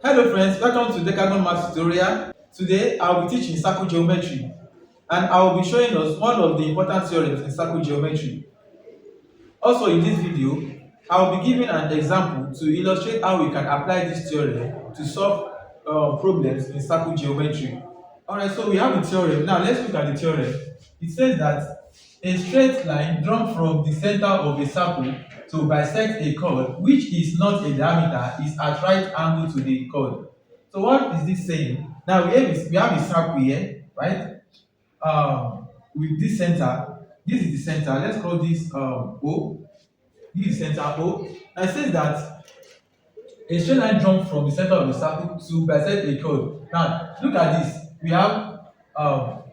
Hello friends, welcome to Decagon Math tutorial. Today I will be teaching circle geometry and I will be showing us one of the important theorems in circle geometry. Also in this video, I will be giving an example to illustrate how we can apply this theorem to solve problems in circle geometry. Alright, so we have a theorem. Now let's look at the theorem. It says that a straight line drawn from the center of a circle to bisect a chord which is not a diameter is at right angle to the chord. So what is this saying? Now we have a circle here, right? With this center, this is the center. Let's call this O. This is center O. And it says that a straight line drawn from the center of the circle to bisect a chord. Now look at this. We have a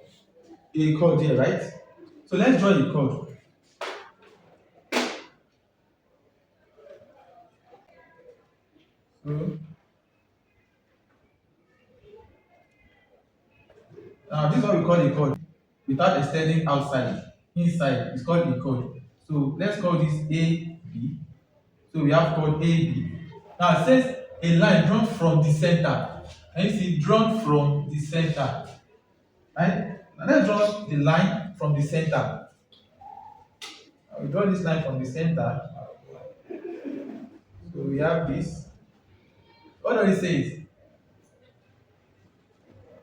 chord here, right? So let's draw a chord. So now this is what we call a chord without extending outside. Inside is called a chord. So let's call this AB. So we have chord AB. Now it says a line drawn from the center. And you see drawn from the center. Right? Now let's draw the line from the center. Now we draw this line from the center. So we have this. What does it say?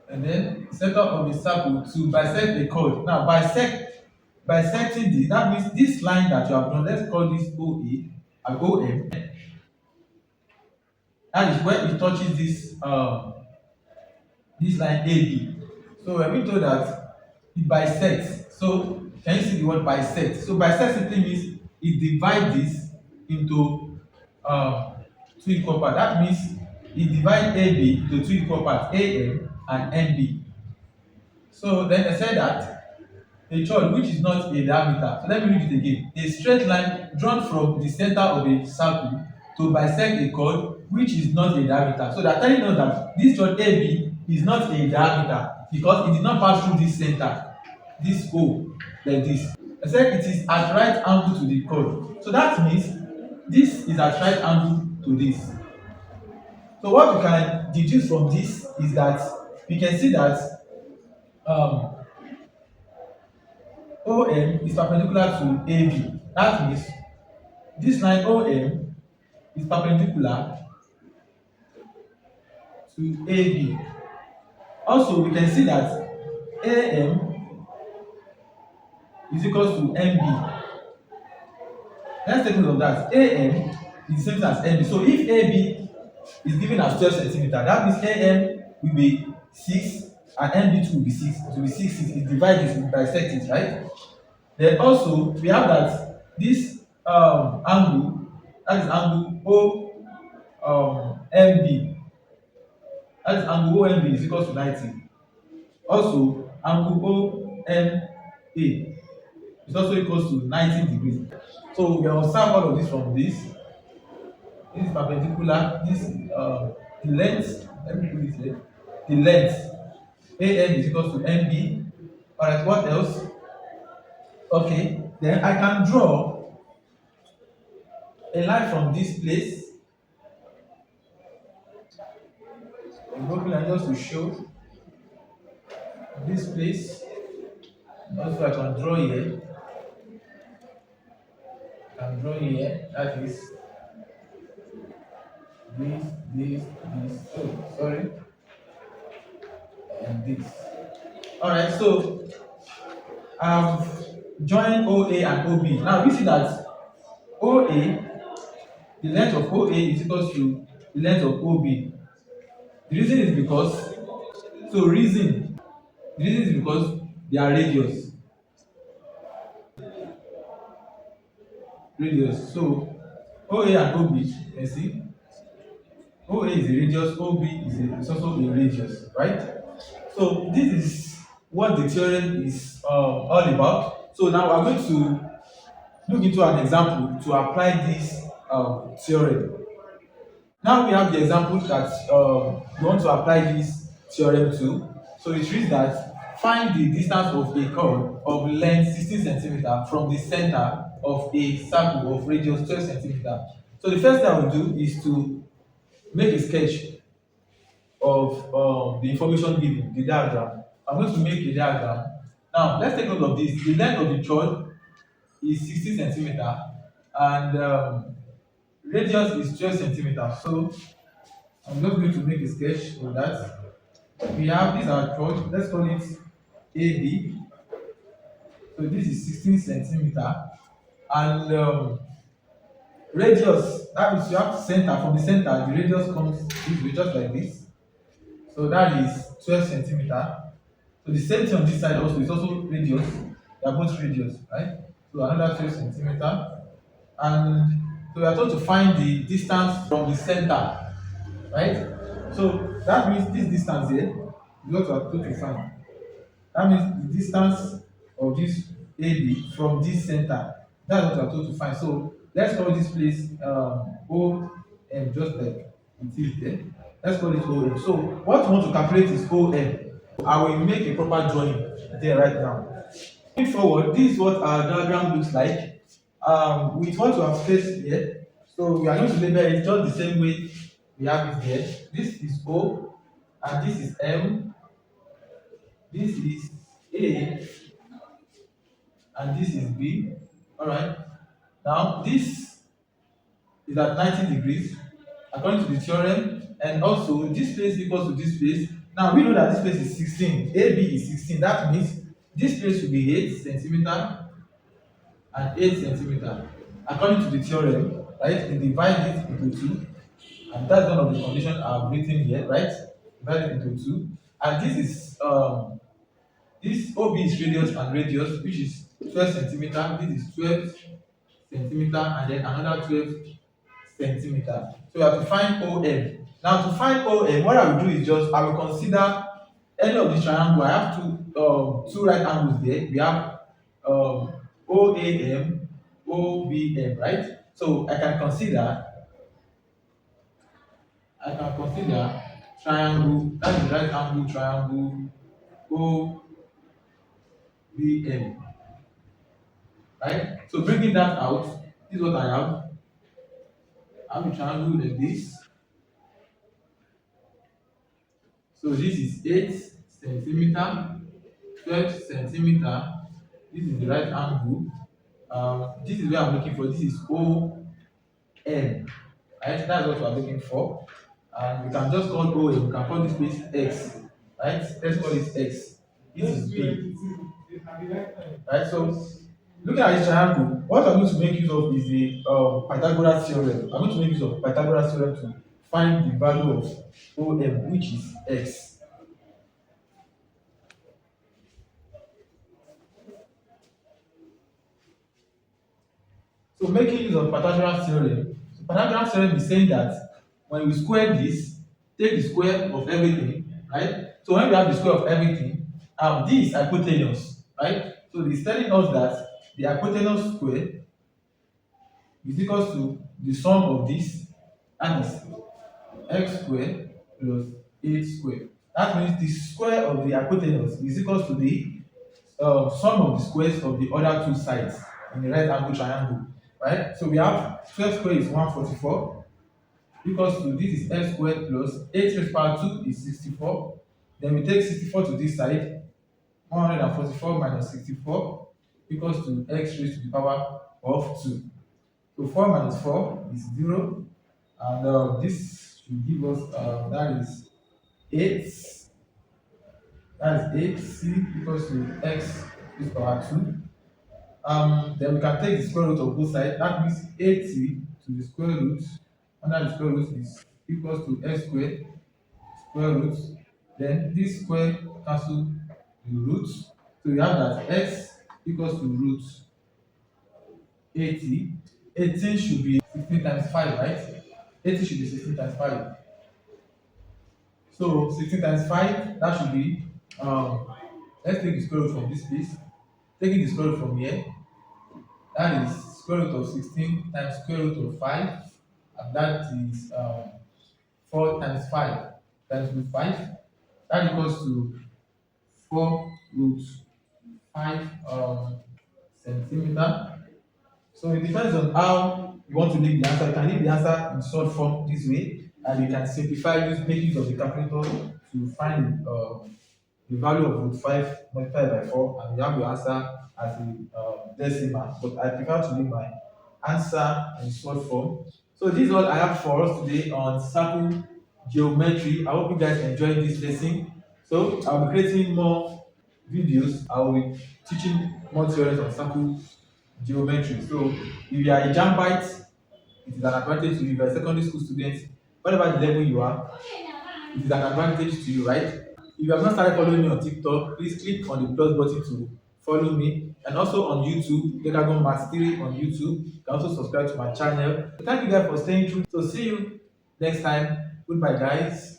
And then center of the circle to bisect the chord. Now bisecting this, that means this line that you have drawn, let's call this OA and OM. That is where it touches this line AB. So we're being told that it bisects. So can you see the word bisect? So bisect simply means it divides this into two equal parts. That means it divides AB to two equal parts, AM and NB. So then they said that a chord which is not a diameter. So let me read it again. A straight line drawn from the center of a circle to bisect a chord which is not a diameter. So they're telling us that this chord AB is not a diameter because it did not pass through this center, this O, like this. I said it is at right angle to the chord. So that means this is at right angle to this. So what we can deduce from this is that we can see that OM is perpendicular to AB. That means this line OM is perpendicular to AB. Also, we can see that AM is equal to MB. Let's take note of that. AM is the same as MB. So if AB is given as 12 centimeter, that means AM will be 6 and MB2 will be 6. It will be 6, 6. It divides it, we bisect it, right? Then also we have that this angle, that is angle OMB, that is angle OMB is equal to 90. Also angle OMA is also equal to 90 degrees. So we observe all of this from this. This is perpendicular. This the length. Let me put it here. The length AM is equal to MB. Alright, what else? Okay, then I can draw a line from this place. A broken line just to show this place. Also, I can draw here. I can draw here. That is this. Oh, sorry, and this. Alright, so join OA and OB. Now we see that OA, the length of OA is equal to the length of OB. The reason is because the reason is because they are radius. So OA and OB, you can see OA is a radius, OB is also a radius, right? So this is what the theorem is all about. So now we're going to look into an example to apply this theorem. Now we have the example that we want to apply this theorem to. So it reads that find the distance of a chord of length 16 centimeter from the center of a circle of radius 12 centimeter. So the first thing I will do is to make a sketch of the information given, the diagram. I'm going to make a diagram. Now, let's take note of this. The length of the chord is 60 centimeter and radius is 12 centimeter. So, I'm just going to make a sketch of that. We have this our chord, let's call it AB. So, this is 16 centimeter and radius, that means you have center, from the center, the radius comes this way, just like this. So, that is 12 centimeter. So the same thing on this side also is also radius. They are both radius, right? So another 12 centimeter. And so we are told to find the distance from the center, right? So that means this distance here is what we are told to find. That means the distance of this AB from this center. That's what we are told to find. So let's call this place OM, just like it is there. Let's call it OM. So what we want to calculate is OM. I will make a proper drawing there right now. Moving forward, this is what our diagram looks like. With what we have placed here, so we are going to label it just the same way we have it here. This is O, and this is M, this is A, and this is B. Alright. Now this is at 90 degrees according to the theorem, and also this place equals to this place. Now we know that this place is 16, AB is 16. That means this place will be 8 centimeter and 8 centimeter according to the theorem, right? We divide it into 2, and that's one of the conditions I've written here, right? Divide it into 2, and this OB is radius and radius, which is 12 centimeter. This is 12 centimeter, and then another 12 centimeter. So we have to find OM. Now to find OM, what I will do is just I will consider any of the triangle. I have two right angles there. We have OAM, OBM, right? So I can consider triangle, that is the right angle triangle OBM, right? So bringing that out, this is what I have. I have a triangle like this. So this is 8 centimeter, 12 centimeter. This is the right angle. This is where I'm looking for. This is OM. Right? That's what we're looking for. And we can just call OM. We can call this place X. Right? Let's call it X. This is B. Right? So looking at this triangle, what I'm going to make use of is the Pythagoras theorem. I'm going to make use of Pythagoras theorem to find the value of OM, which is X. So making use of Pythagoras theorem, so Pythagoras theorem is saying that when we square this, take the square of everything, right? So when we have the square of everything, this is hypotenuse, right? So it's telling us that the hypotenuse square is equal to the sum of this, and is x square plus 8 square. That means the square of the hypotenuse is equal to the sum of the squares of the other two sides in the right angle triangle, right? So we have 12 square is 144 equals to, this is x squared plus 8 raised power 2 is 64. Then we take 64 to this side, 144 minus 64 equals to x raised to the power of 2. So 4 minus 4 is 0, and this should give us that is 8. That is 8c equals to x raised to power 2. Then we can take the square root of both sides. That means 8c to the square root under the square root is equals to x squared square root. Then this square cancel the root. So we have that x equals to root 80. 18 should be 16 times 5, right? 80 should be 16 times 5. So 16 times 5, that should be, let's take the square root from this place. Taking the square root from here, that is square root of 16 times square root of 5, and that is 4 times 5 times root 5. That equals to 4 root 5 centimeter. So it depends on how you want to leave the answer. You can leave the answer in short form this way, and you can make use of the calculator to find the value of root 5 multiplied by 4, and you have your answer as a decimal. But I prefer to leave my answer in short form. So this is all I have for us today on circle geometry. I hope you guys enjoyed this lesson. So I'll be creating more videos. I will be teaching more theorems on circle geometry. So if you are a jambite, it is an advantage to you. If you are a secondary school student, whatever the level you are, it is an advantage to you, right? If you have not started following me on TikTok, please click on the plus button to follow me. And also on YouTube, Decagon Math 3 on YouTube. You can also subscribe to my channel. Thank you guys for staying through. So see you next time. Goodbye, guys.